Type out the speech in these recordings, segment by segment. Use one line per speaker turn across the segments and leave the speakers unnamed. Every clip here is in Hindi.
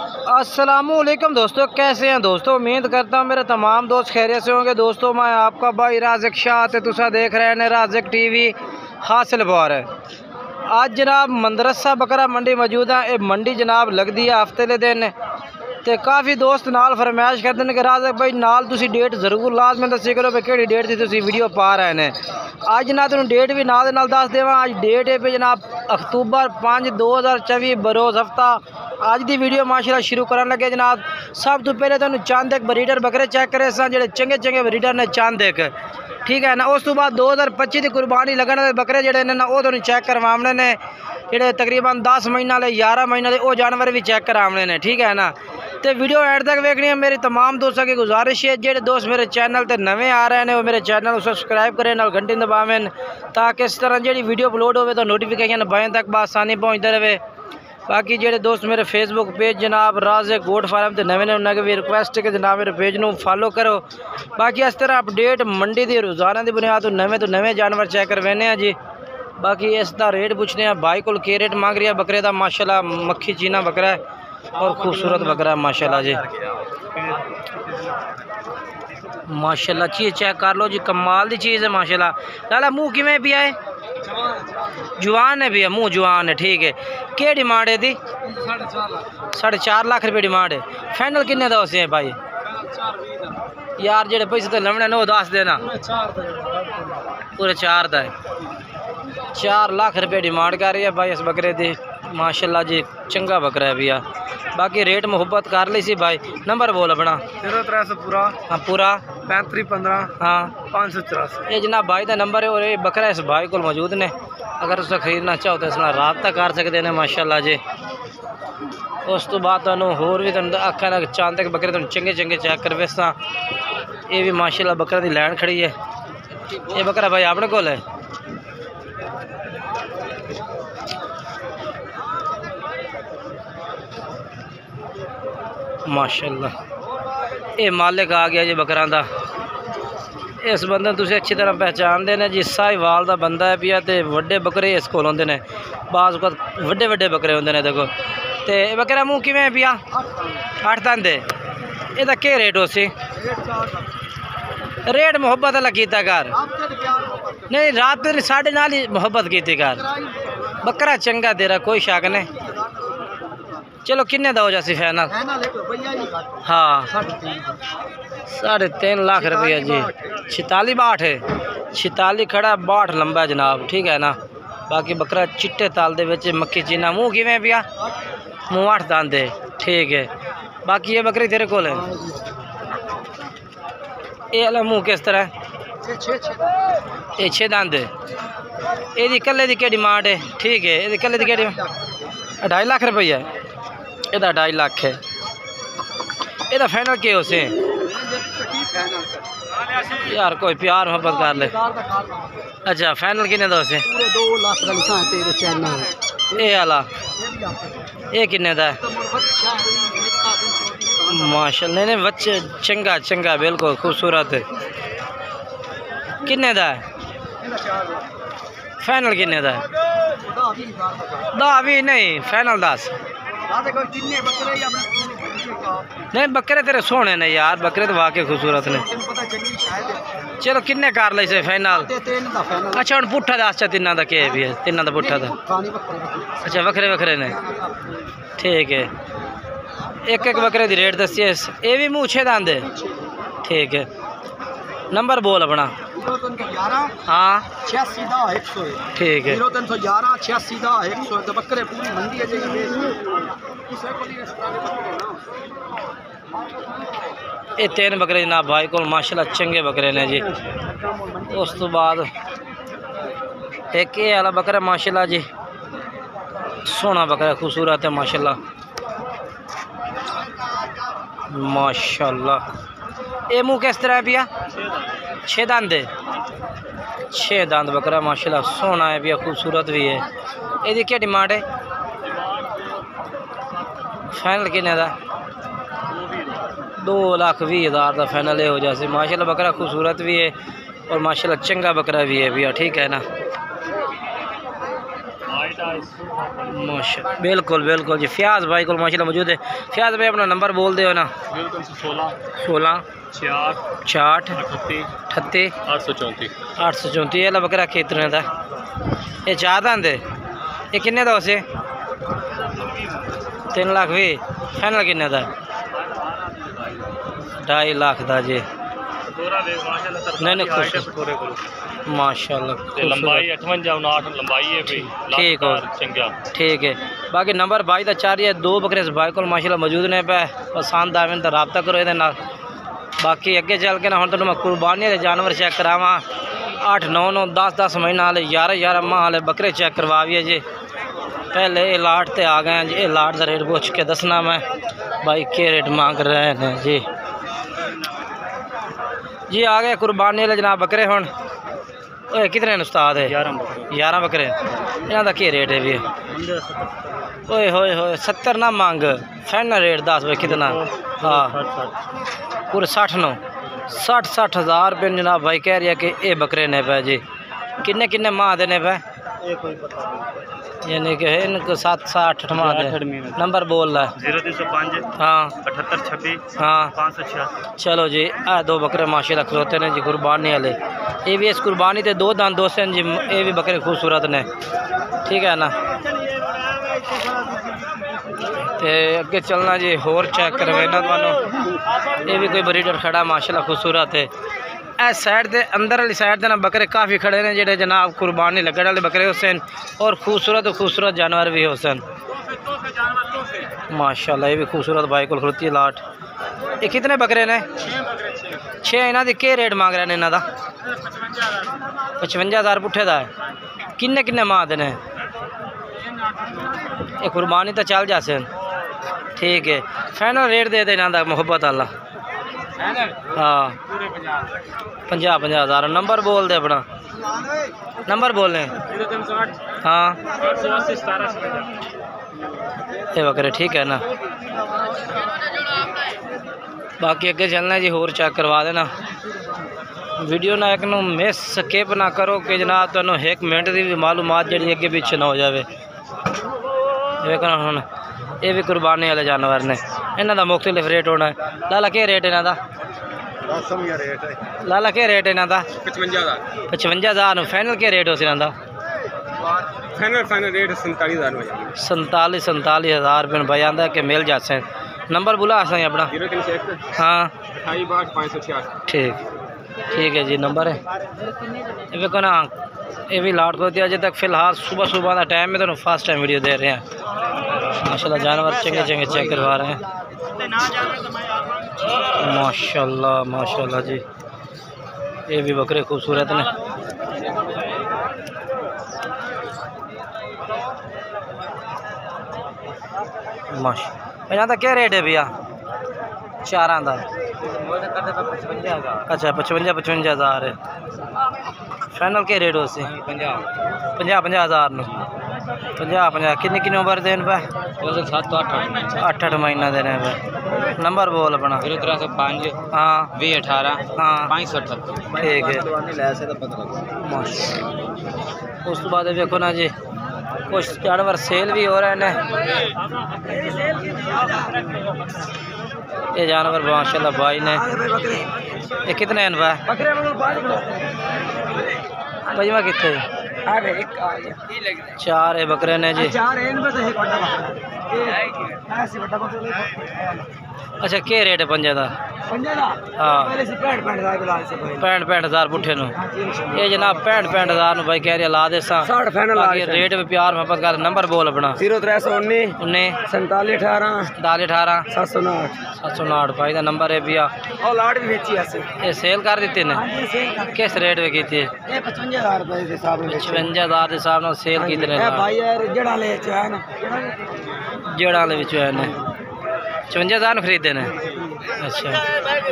अस्सलामुअलैकुम दोस्तों, कैसे हैं दोस्तों। उम्मीद करता हूँ मेरे तमाम दोस्त खैरियत से होंगे। दोस्तों मैं आपका भाई राज़िक शाह ते तुसा देख रहे हैं राज़िक टीवी हासिल बार है। आज जनाब मदरसा बकरा मंडी मौजूद है। ये मंडी जनाब लगती है हफ्ते के दिन तो काफ़ी दोस्त नाल फरमाइश करते हैं कि राज़िक भाई नाल तुसी डेट जरूर लाजमी दसी करो भी कि डेट की तुसी वीडियो पा रहे हैं। अज जनाब तुम डेट भी नाल दस देव। अज डेट है पे जनाब अक्तूबर 5 2024 बरोज़ हफ्ता। अज की वीडियो माशाल्लाह शुरू करन लगे जनाब। सब तो पहले तुम चंद एक ब्रीडर बकरे चेक करे जो चंगे चंगे ब्रीडर ने चंद एक, ठीक है ना। उस तो बाद 2025 की कुर्बानी लगन वाले बकरे जोड़े ने वो तुम चेक करवाने ने जोड़े तकरीबन 10 महीने वाले 11 महीने वाले वो जानवर भी चेक कराने ने, ठीक है ना। तो वीडियो एंड तक देखनी है। मेरी तमाम दोस्तों की गुजारिश है जो दोस्त मेरे चैनल पर नवे आ रहे हैं वो मेरे चैनल को सबसक्राइब करें नाल घंटी दबावें ताकि इस तरह जी वीडियो अपलोड हो तो नोटिफिकेशन बाएँ तक बसानी पहुँचते रहे। बाकी जो दोस्त मेरे फेसबुक पेज जनाब राज़िक गोट फार्म तो नवे उन्हें भी रिक्वेस्ट है कि जनाब मेरे पेज को फॉलो करो। बाकी इस तरह अपडेट मंडी की रोज़ाना की बुनियाद तो नवे जानवर चेक करवाने हैं जी। बाकी इसका रेट पूछने हैं भाई को के रेट मांग रही है बकरे का। माशाल्लाह मक्खी चीना बकरा है और खूबसूरत बकरा है माशाल्लाह जी। माशाल्लाह चीज़ चेक कर लो जी, कमाल की चीज़ है माशाल्लाह। लाला मुँह किमें पिया है? जवान है भैया, मुँह जवान है, ठीक है। क्या डिमांड है दी? 4.5 लाख रुपये डिमांड है। फाइनल किन्ने का उसे भाई? यार जेडे पैसे तो लमने वो दस देना पूरे 4 का है। 4 लाख रुपये डिमांड कर रही है भाई इस बकरे की। माशाल्लाह जी चंगा बकरा है भैया। बाकी रेट मुहब्बत कर ली सी भाई। नंबर बोल अपना
0300 पूरा।
हाँ पूरा
3515
हाँ
584।
ये जनाब भाई का नंबर है और ये बकरा इस भाई को मौजूद ने। अगर उसे खरीदना चाहो तो इसमें रब्ता कर सकते हैं माशाल्लाह जी। उस तो बाद तुम होर भी तुम आखा ना चांद तक बकरे तुम चंगे चंगे चेक करवे। ये भी माशाल्लाह बकरा की लैन खड़ी है। ये बकरा भाई अपने को है। माशाल्लाह ये मालिक आ गया जी बकरा का। इस बंदे तुम अच्छी तरह पहचानते हैं जी। साहिवाल का बंदा है पिया तो वड्डे बकरे इस को होंगे ने। बाज़ वड्डे वड्डे बकरे होंगे ने। देखो तो बकरा मुँह किमें पिया? 8 दंद है। यदा क्या रेट हो सी? रेट मुहब्बत वाला कीता कर नहीं, रात फिर 9.5 ही मुहब्बत की कर। बकरा चंगा तेरा कोई शक नहीं। चलो किन्ने दा हो जासी फाइनल? हाँ 3.5 लाख रुपया जी। 46 62 है। 46 खड़ा 62 लंबा है जनाब, ठीक है ना। बाकी बकरा चिट्टे ताल दे विच मक्खी चीना। मुँह किमें पिया? मुँह 8 दंद है, ठीक है। बाकी ये बकरी तेरे को है। ये वाला मुँह किस तरह? ये 6 दंद है। ये कल्ले की क्या डिमांड है? ठीक है ये कल्ले की क्या डिमांड? 2.5 लाख रुपया है। यदा 2.5 लाख है। यदा फाइनल के उसे यार कोई प्यार मोहब्बत कर ले। अच्छा फाइनल किन्ने दा उसे?
2 लाख का निशान तेरे चैनल।
ये वाला ये किन्ने दा? माशाल्लाह नहीं बच्चे चंगा चंगा बिल्कुल खूबसूरत है। किन्ने दा है? फाइनल किन्ने दा है? 10 भी नहीं, फाइनल 10। नहीं बकरे तेरे सोने ने यार, बकरे तो वाकई खूबसूरत ने। चलो किन्ने कर ले से फाइनल? अच्छा हम पुट्ठा दस तिना का क्या भी है? तिना का पुट्ठा था। अच्छा वखरे वखरे ने, ठीक है। एक एक बकरे की रेट दसिए। ये भी मुँह 6 दंद है, ठीक है। नंबर बोल अपना। हाँ
86 100
ठीक है।
0311 86 100 तो बकरे पूरी मंडी है।
ये 3 बकरे जनाब भाई को माशाल्लाह चंगे बकरे ने जी। उस तो बाद एक ये वाला बकरा माशाल्लाह जी सोना बकरा खूबसूरत है माशाल्लाह माशाल्लाह। ये मुँह किस तरह है भैया? 6 दंद है। 6 दंद बकरा माशाल्लाह सोना है भैया, खूबसूरत भी है। ये क्या डिमांड है? फाइनल किन्ने दा? 2,20,000 का फाइनल हो जाए। माशाल्लाह बकरा खूबसूरत भी है और माशाल्लाह चंगा बकरा भी है भैया, ठीक है ना। माशा बिल्कुल बिल्कुल जी। फ्याज भाई को माशाल्लाह मौजूद है। फ्याज भाई अपना नंबर बोल दो ना। 16 66 38 834 ये बकरा खेतरों का ये चाह दे ये किन्ने दा उसे 3 लाख भी फाइनल किन्ने दा 2.5 लाख दा जी। नहीं खुश माशाल्लाह
लंबाई 58 लंबाई है
ठीक हो ठीक है। बाकी नंबर भाई का 4 है 2 बकरे भाई को माशाल्लाह मौजूद ने पे पसंद आवे तो रबता करो ये। बाकी अगे चल के ना हम मैं कुर्बानी के जानवर चेक करावा 8 9 9 10 10 महीना वाले 11 11 माह वाले बकरे चेक करवाइए जी। पहले ये लाट ते आ गए जी। ये लाट का रेट पूछ के दसना मैं भाई के रेट मांग रहे हैं जी। जी आ गए कुर्बानी वाले जनाब बकरे हुन ओए कितने उस्ताद है 11 बकरे इन्हों का क्या रेट है भी ओए होए होए 70 ना मांग फाइनल रेट 10 भाई कितना हाँ पूरे 60 हज़ार रुपये जनाब भाई कह रही है कि ये बकरे ने पे जी। किन्ने किन्ने माह देने पे यानी कि इनको 7 8 माह दे। नंबर बोल रहा है
0305
हाँ
78 26
हाँ
586।
चलो जी आ 2 बकरे माशाल्लाह खलोते ने जी कुर्बानी वाले। ये भी इस कुर्बानी ते 2 दान 2 जी। ये भी बकरे खूबसूरत ने ठीक है ना। ते अगे चलना जी होर चेक करवेना थानू। ये भी कोई ब्रीडर खड़ा माशाल्लाह खूबसूरत है। इस साइड के अंदर वाली साइड ना बकरे काफ़ी खड़े ने जेडे जनाब कुर्बानी लगने वाले बकरे हुसैन और खूबसूरत जानवर भी हुसैन माशाल्लाह। ये भी खूबसूरत भाई को खड़ोती है लाट। ये कितने बकरे ने 6 इन्हों की क्या रेट मांग रहे हैं इन्हों का 55,000 पुठे का है। किन्ने किन्ने माह देने ये कुर्बानी तो चल जासे ठीक है। फाइनल रेट दे इन्हों का मुहब्बत वाला हाँ 50,000। नंबर बोल दे अपना नंबर बोलें हाँ ये बकरे ठीक है ना। बाकी अगे चलना जी होर चेक करवा देना। वीडियो ना एक मिस स्किप ना करो कि जनाब तुहानू 1 मिनट की भी मालूमात जी अगे पीछे ना हो जाए। देखना हम ये भी कुर्बानी वाले जानवर ने इन्हों का मुख्तलिफ रेट होना है। लाला क्या रेट इन्हों का लाला क्या रेट इन्हों का 55,000 फाइनल क्या रेट हो इन्हों
फाइनल रेट
47,000 रुपये भाई आंदा कि मिल जाते। नंबर बुला सही अपना हाँ 28 ठीक है जी। नंबर है ये देखो ना ये भी लाट को दिया अजे तक फिलहाल सुबह का टाइम है तो फर्स्ट टाइम वीडियो दे रहे हैं माशाल्लाह। जानवर चंगे चंगे चेक करवा रहे हैं माशाल्लाह जी। ये भी बकरे खूबसूरत ने माशा। यहाँ का क्या रेट है भैया 4 का अच्छा 55,000 है फाइनल के रेट हो 50,000 50 किन्नी किन्नी उम्र देने पे 7 8 महीना देने पे। नंबर बोल अपना 0305 हाँ 2018 हाँ 578 ठीक है। उस तो बाद देखो ना जी कुछ जानवर सेल भी हो रहे हैं। ये जानवर माशाल्लाह भाई ने ये कितने हैं भाई पंजवा कितने 4 है बकरे ने जी। अच्छा क्या रेट है 5 का हाँ 65,000 पुठे नु ये जनाब 65,000 भाई कह रहे ला दे रेट में प्यार मोहब्बत कर। नंबर बोल अपना 0319 4718 709 भाई का नंबर है भैया। ये सेल कर देते ने किस रेट में की 55,000 के हिसाब से सेल की जड़ा है 55,000 खरीदे ने। अच्छा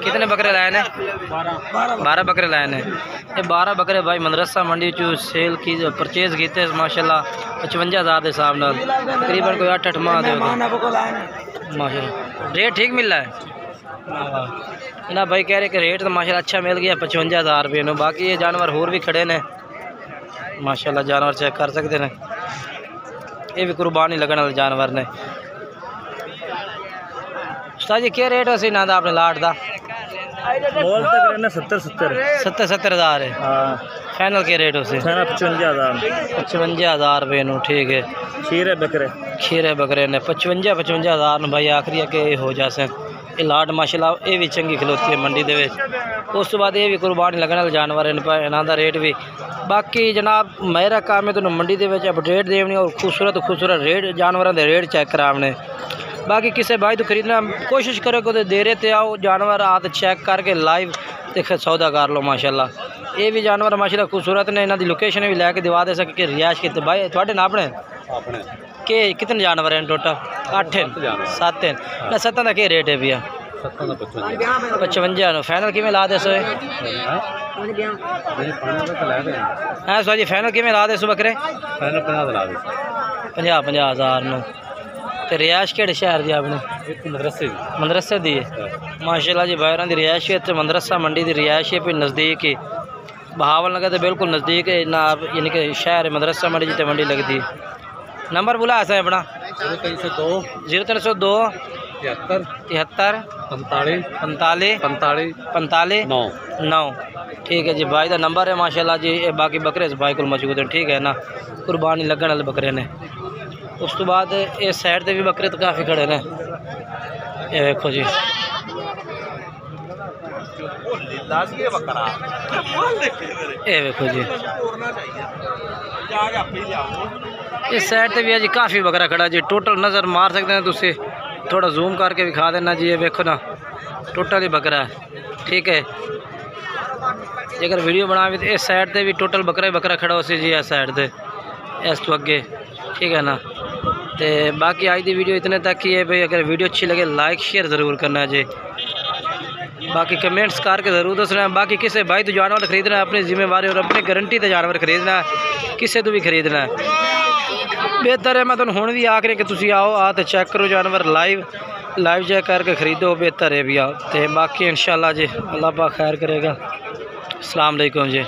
कितने बकरे लाए ने 12 बकरे लाए ने। ये 12 बकरे भाई मदरसा मंडी चो सेल की परचेज किए माशाल्लाह 55,000 के हिसाब न तकरीबन कोई 8 माह दे माशाल्लाह। रेट ठीक मिल रहा है ना भाई कह रहे कि रेट तो माशाल्लाह अच्छा मिल गया 55,000 रुपये में। बाकी ये जानवर होर भी खड़े ने माशाल्लाह जानवर चेक कर सकते हैं। ये भी कुर्बानी लगने वाले जानवर ने। उस्ताद जी क्या रेट है ना अपने लाट का?
मोल तक रहना 70
हज़ार है।
हाँ
फाइनल के रेट उसे?
55,000
रुपये नु। ठीक है।
खीरे
बकरे ने 55,000 न भाई आखिरी के हो जासे। ये लाट माशाल्लाह ये भी चंगी खलोती है मंडी दे विच। उस तो बाद ये भी कुर्बानी लगने वाले जानवर इन्हां दा रेट भी। बाकी जनाब मेरा काम है तो मंडी दे विच अपडेट देनी और खूबसूरत रेट जानवरों के रेट चेक कराने। बाकी किसी भाई तो खरीदना कोशिश करो कि देरे ते आओ जानवर आते चेक करके लाइव ते सौदा कर लो। माशाल्लाह ये भी जानवर माशाल्लाह खूबसूरत ने। इन्हां दी लोकेशन भी लैके दिवा दे सके कि रिहायश कितने भाई थोड़े ना अपने के कितने जानवर हैं टोटल? 8 हैं 7 हैं ना 7 का क्या रेट है भैया? 55 फाइनल किमें ला दे सो है सो जी फाइनल किमें ला दे सो बकरे? 50,000 नो। तो रिहायश केड़े शहर दी आपने? मदरसे दी है माशाल्लाह जी। बाहर की रिहायश है मदरसा मंडी की रिहायश है भी नज़दीक है बहावल नगर तो बिल्कुल नज़दीक है ना यानी कि शहर मदरसा मंडी जितने मंडी लगती। नंबर बोला ऐसा है अपना? 0302 73 45 9। ठीक है जी भाई का नंबर है माशाल्लाह जी। बाकी बकरे भाई को मौजूद है ठीक है ना कुर्बानी लगने वाले बकरे ने। उस तो बाद इस साइड से भी बकरे तो काफ़ी खड़े ने। ये देखो जी ये देखो जी इस साइड से भी है जी काफ़ी बकरा खड़ा जी। टोटल नज़र मार सकते हैं तुसी थोड़ा जूम करके दिखा देना जी। ये देखो ना टोटल ही बकरा है ठीक है। जेकर वीडियो बना भी तो इस साइड से भी टोटल बकरा खड़ा हो सी जी इस साइड से इस तो अगे ठीक है ना। तो बाकी आज की वीडियो इतने तक ही है भाई। अगर वीडियो अच्छी लगे लाइक शेयर ज़रूर करना जी। बाकी कमेंट्स करके ज़रूर दसना। बाकी किसी भाई तो जानवर खरीदना है अपनी जिम्मेवारी और अपनी गारंटी से जानवर खरीदना है किसी तो भी खरीदना है बेहतर है। मैं तुम हुण भी आख रही कि तुम आओ तो चेक करो जानवर लाइव चेक करके खरीदो बेहतर है भी आओ। तो बाकी इंशाल्लाह जी अल्लाह पाक खैर करेगा। अस्सलाम वालेकुम जी।